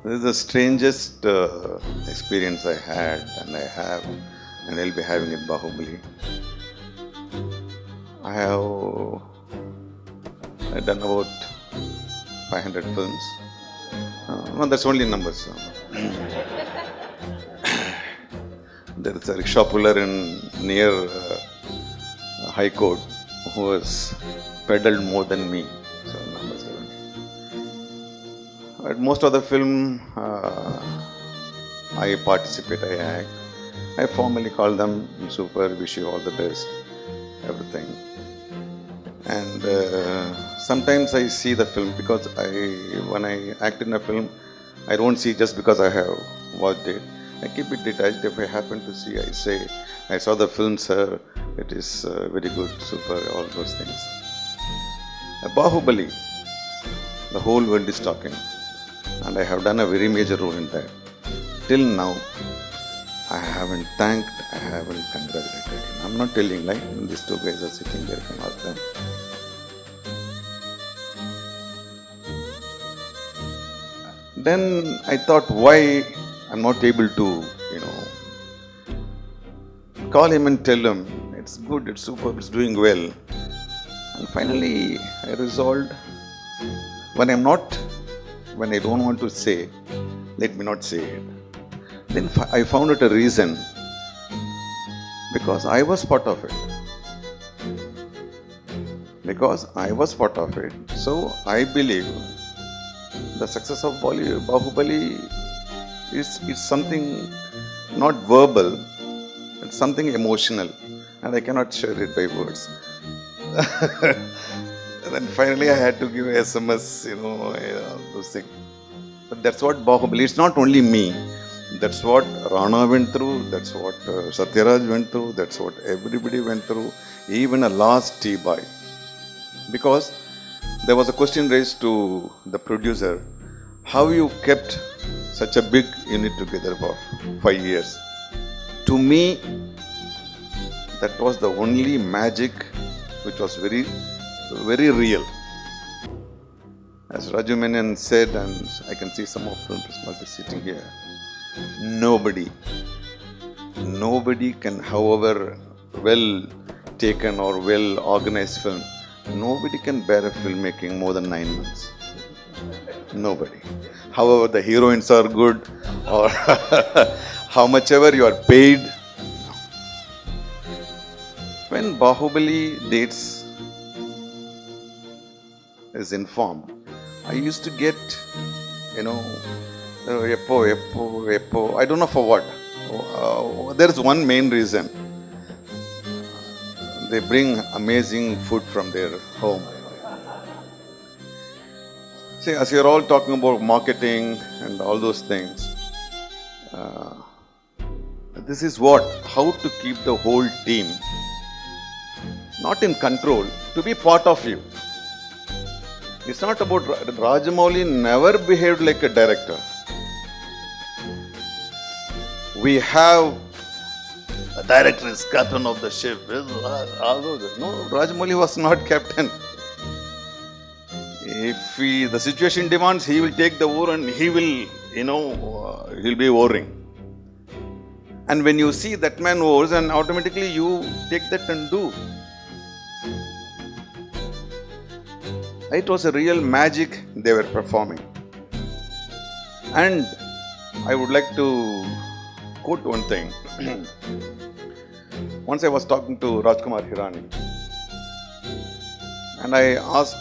This is the strangest experience I had, and I have, and I'll be having in Baahubali. I've done about 500 films. No, that's only numbers. There is a rickshaw puller in near High Court who has pedaled more than me. So numbers. But most of the film I participate, I act. I formally call them super, wish you all the best, everything. And sometimes I see the film because when I act in a film, I don't see just because I have watched it. I keep it detached. If I happen to see, I say, I saw the film, sir, it is very good, super, all those things. Baahubali, the whole world is talking. And I have done a very major role in that. Till now, I haven't thanked, I haven't congratulated him. I'm not telling, like, these two guys are sitting there, you can ask them. Then I thought, why I'm not able to, call him and tell him, it's good, it's super, it's doing well. And finally, I resolved, when I don't want to say, let me not say it. Then I found out a reason, because I was part of it. So I believe the success of Baahubali is something not verbal, it's something emotional, and I cannot share it by words. And then finally I had to give SMS, those things. But that's what Baahubali, it's not only me. That's what Rana went through, that's what Satyaraj went through, that's what everybody went through, even a last T-boy. Because there was a question raised to the producer, how you kept such a big unit together for 5 years. To me, that was the only magic which was very, very real. As Raju Menon said, and I can see some of them sitting here, nobody can, however well taken or well organized film, nobody can bear a filmmaking more than 9 months. Nobody. However the heroines are good, or how much ever you are paid. When Baahubali dates is informed, I used to get, I don't know for what. There is one main reason. They bring amazing food from their home. See, as you're all talking about marketing and all those things, this is how to keep the whole team not in control, to be part of you. It's not about, Rajamouli never behaved like a director. We have a director is captain of the ship. No, Rajamouli was not captain. If the situation demands, he will take the oar and he will, he'll be oaring. And when you see that man oars, and automatically you take that and do. It was a real magic they were performing. And I would like to quote one thing. Once I was talking to Rajkumar Hirani, and I asked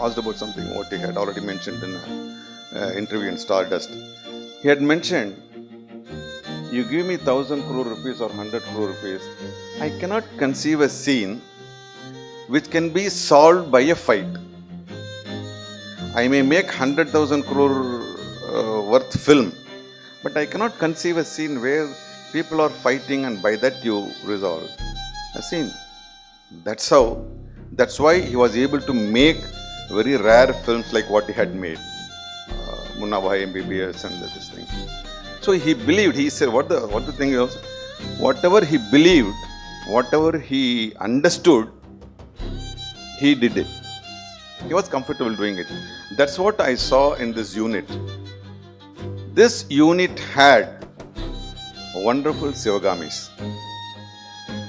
asked about something what he had already mentioned in an interview in Stardust. He had mentioned, you give me 1,000 crore rupees or 100 crore rupees, I cannot conceive a scene which can be solved by a fight. I may make 100,000 crore worth film, but I cannot conceive a scene where people are fighting and by that you resolve a scene. That's why he was able to make very rare films like what he had made, Munna Bhai MBBS and this thing. So he believed, he said, what the thing is, whatever he believed, whatever he understood, he did it. He was comfortable doing it. That's what I saw in this unit. This unit had wonderful Sivagamis.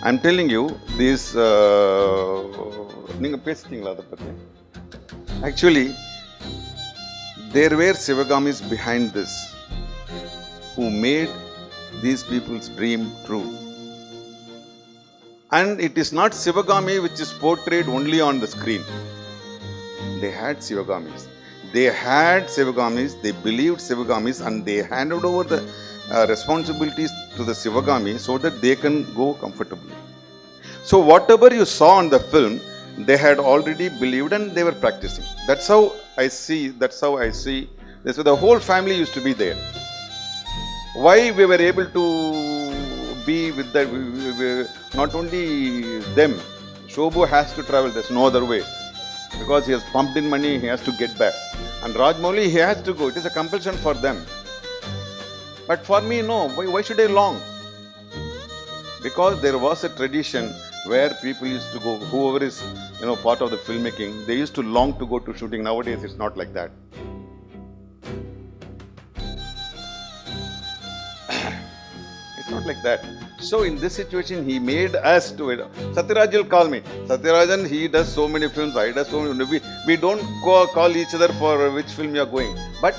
I'm telling you, these. Actually, there were Sivagamis behind this who made these people's dream true. And it is not Sivagami which is portrayed only on the screen. They had Sivagamis. They believed Sivagamis, and they handed over the responsibilities to the Sivagami so that they can go comfortably. So whatever you saw on the film, they had already believed and they were practicing. That's how I see. So the whole family used to be there. Why we were able to be with that? Not only them. Shobhu has to travel. There's no other way, because he has pumped in money. He has to get back. And Rajmouli, he has to go. It is a compulsion for them. But for me, no. Why should I long? Because there was a tradition where people used to go, whoever is part of the filmmaking, they used to long to go to shooting. Nowadays, it's not like that. It's not like that. So in this situation, he made us do it. Satyaraj will call me. Satyarajan, he does so many films, I does so many. We don't call each other for which film you are going. But,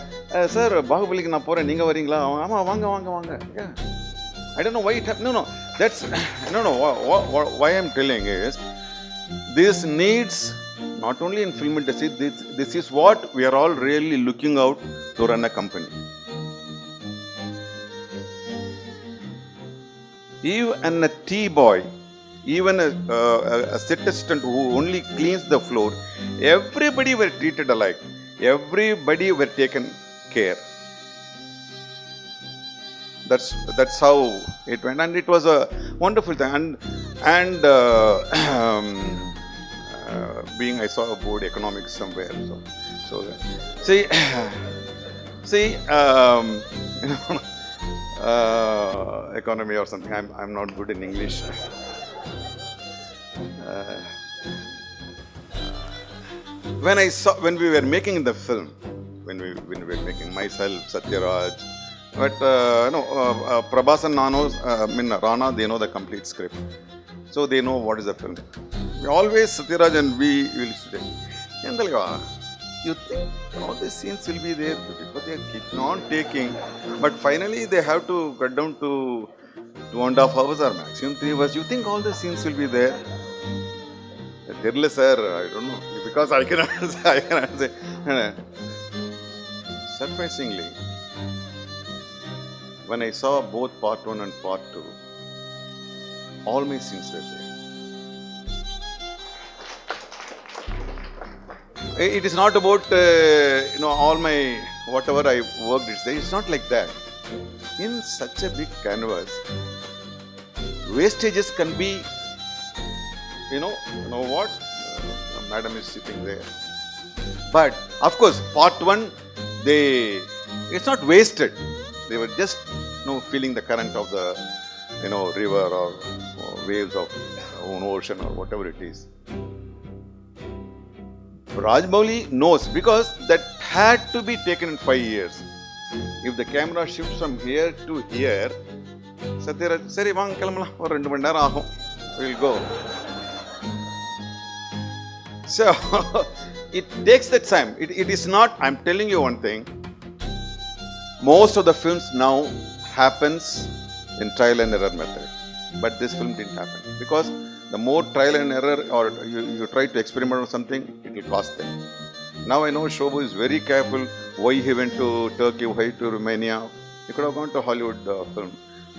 sir, Baahubali na pore, ninga varingla. Ama, vanga. Yeah. I don't know why it happened. No. That's, why I'm telling is, this needs, not only in film industry, this is what we are all really looking out to run a company. Even a tea boy, even a set assistant who only cleans the floor, everybody were treated alike. Everybody were taken care. That's how it went, and it was a wonderful thing. And being, I saw a board economics somewhere. So see. Economy or something. I'm not good in English. When we were making the film, when we were making, myself, Satyaraj, but Prabhas and Rana, they know the complete script, so they know what is the film. We always, Satyaraj and we will say, you think all these scenes will be there, but they keep on taking. But finally, they have to cut down to 2.5 hours or maximum 3 hours. You think all the scenes will be there? Sir, I don't know, because I cannot say. Surprisingly, when I saw both part 1 and part 2, all my scenes were there. It is not about all my whatever I worked. It's not like that. In such a big canvas, wastages can be. What? Madam is sitting there. But of course, part 1, it's not wasted. They were just feeling the current of the river or waves of an ocean or whatever it is. Rajmouli knows, because that had to be taken in 5 years. If the camera shifts from here to here, Satyaraj, seri vaanga kilamala, or 2 mani neram aagum, we'll go. So it takes that time. It is not. I'm telling you one thing. Most of the films now happens in trial and error method, but this film didn't happen, because the more trial and error, or you try to experiment on something, it will cost them. Now I know Shobhu is very careful. Why he went to Turkey, why to Romania? He could have gone to Hollywood film.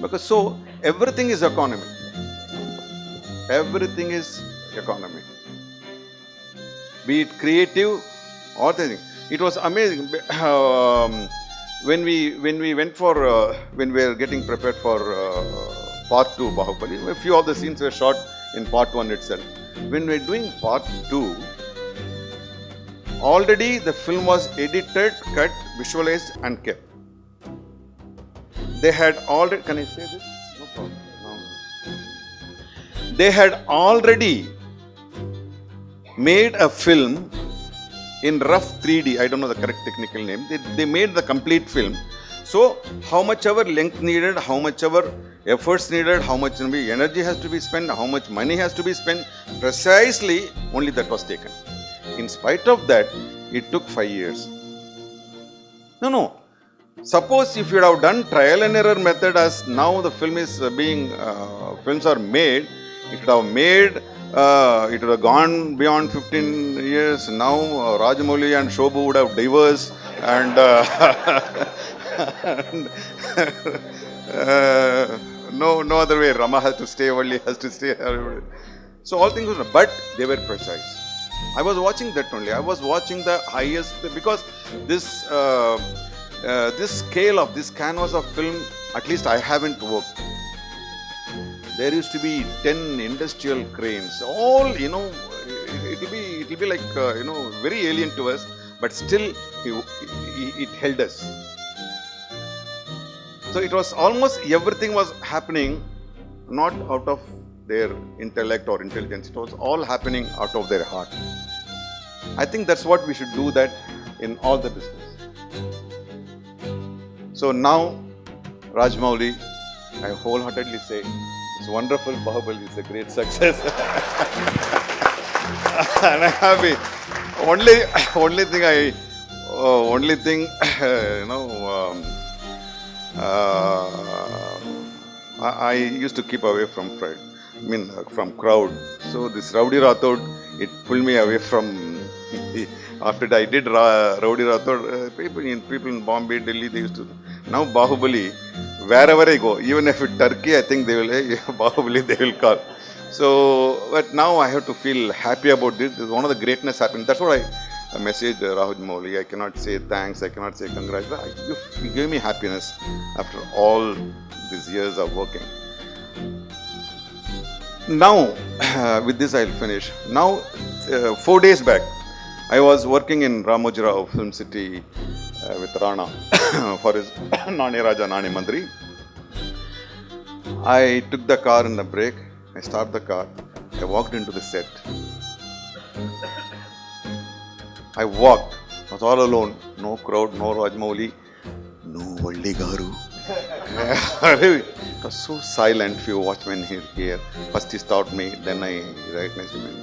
Because everything is economy. Everything is economy. Be it creative or the thing. It was amazing. When we went for, when we were getting prepared for part 2 Baahubali, a few of the scenes were shot in part 1 itself. When we were doing part 2, already the film was edited, cut, visualized and kept. They had already, can I say this? No problem. No. They had already made a film in rough 3D, I don't know the correct technical name, they made the complete film. So how much ever length needed, how much ever efforts needed, how much energy has to be spent, how much money has to be spent, precisely only that was taken. In spite of that, it took 5 years. No. Suppose if you have done trial and error method as now the film is films are made, it would have made, it would have gone beyond 15 years. Now Rajamouli and Shobhu would have divorced and no other way. Rama has to stay only, has to stay. So all things were, but they were precise. I was watching that only. I was watching the highest, because this this scale of this canvas of film, at least I haven't worked. There used to be 10 industrial cranes. All, it will be like very alien to us, but still it held us. So it was almost everything was happening not out of their intellect or intelligence. It was all happening out of their heart. I think that's what we should do that in all the business. So now, Rajamouli, I wholeheartedly say, it's wonderful. Baahubali is a great success. And I'm happy. Only thing I used to keep away from pride. From crowd. So this Rowdy Rathod, it pulled me away from. After I did Rowdy Rathod, people in Bombay, Delhi, they used to. Now Baahubali, wherever I go, even if it's Turkey, I think they will, hey, Baahubali, they will call. So, but now I have to feel happy about this. This is one of the greatness happening. That's what I messaged Rajamouli. I cannot say thanks. I cannot say congrats. You gave me happiness after all these years of working. Now, with this I'll finish. Now, 4 days back, I was working in Ramoji Rao Film City with Rana for his Nani Raja Nani Mandri. I took the car in the break. I stopped the car. I walked into the set. I walked. I was all alone. No crowd, no Rajamouli, no Valli Garu. It was so silent. Few watchmen here. First he stopped me, then I recognized him.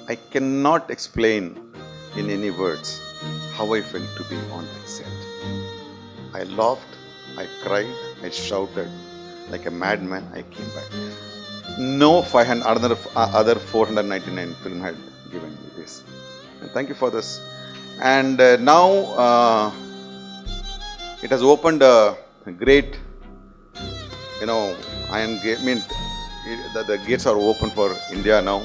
I cannot explain in any words how I felt to be on that set. I laughed, I cried, I shouted like a madman. I came back. No 500, other 499 film had given me this. And thank you for this. And now it has opened a great, iron gate. The gates are open for India now.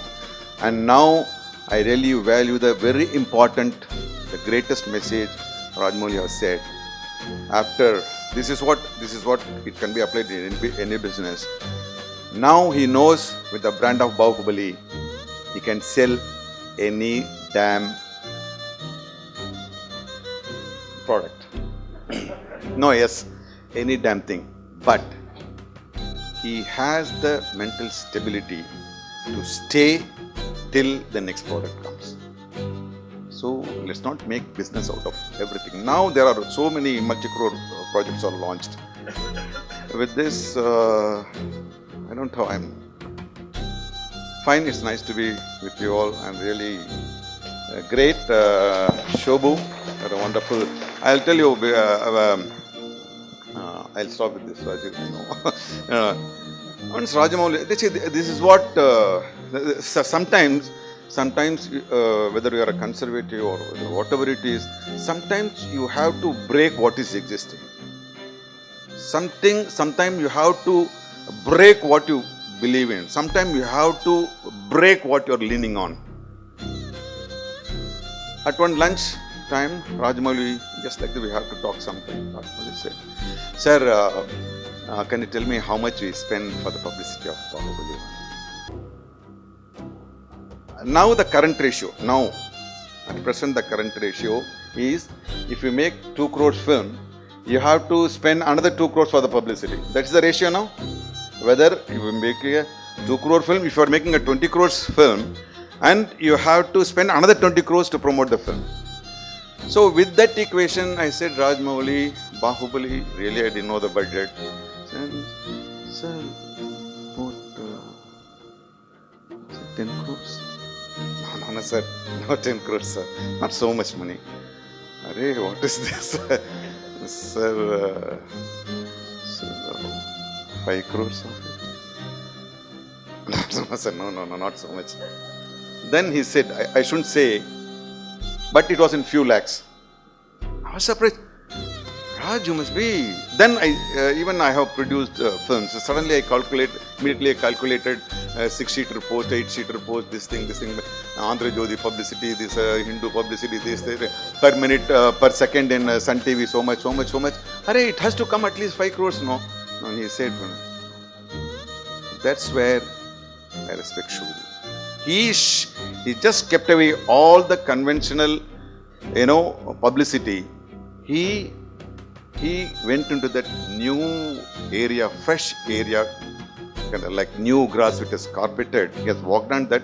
And now I really value the very important, the greatest message Rajamouli has said. After this is what it can be applied in any business. Now he knows with the brand of Baahubali, he can sell any damn product. No, yes, any damn thing. But he has the mental stability to stay till the next product comes. So let's not make business out of everything. Now there are so many multi-crore projects are launched. With this, I don't know, I'm fine. It's nice to be with you all. I'm really great. Shobhu, what a wonderful. I'll tell you, I'll stop with this, Rajiv. Once Rajamouli, this is what, sometimes whether you are a conservative or whatever it is, sometimes you have to break what is existing. Sometimes you have to break what you believe in. Sometimes you have to break what you are leaning on. At one lunch time, Rajamouli, just like that, we have to talk something. Rajamouli said, "Sir, can you tell me how much we spend for the publicity of Baahubali?" Now the current ratio, at present the current ratio is, if you make 2 crores film, you have to spend another 2 crores for the publicity. That's the ratio now. Whether you make a 2 crore film, if you are making a 20 crores film, and you have to spend another 20 crores to promote the film. So with that equation, I said, Rajmouli, Baahubali, really I didn't know the budget. Sir, about 10 crores? No, sir, not 10 crores, sir. Not so much money. Arey, what is this? Sir, 5 crores of it. No, sir, no, not so much. Then he said, I shouldn't say, but it was in few lakhs. I was surprised. Raj, you must be. Then I have produced films. So suddenly immediately I calculated 6-sheeter post, 8-sheeter post, this thing, Andhra Jyoti publicity, this Hindu publicity, this per minute, per second in Sun TV, so much. Arey, it has to come at least 5 crores, no? And he said, that's where I respect Shuri. He just kept away all the conventional, publicity. He went into that new area, fresh area, kind of like new grass which is carpeted. He has walked on that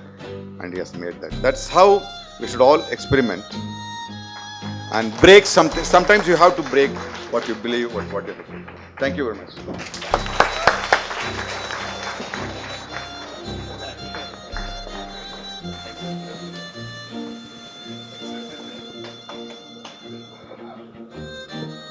and he has made that. That's how we should all experiment and break something. Sometimes you have to break what you believe, what you believe. Thank you very much.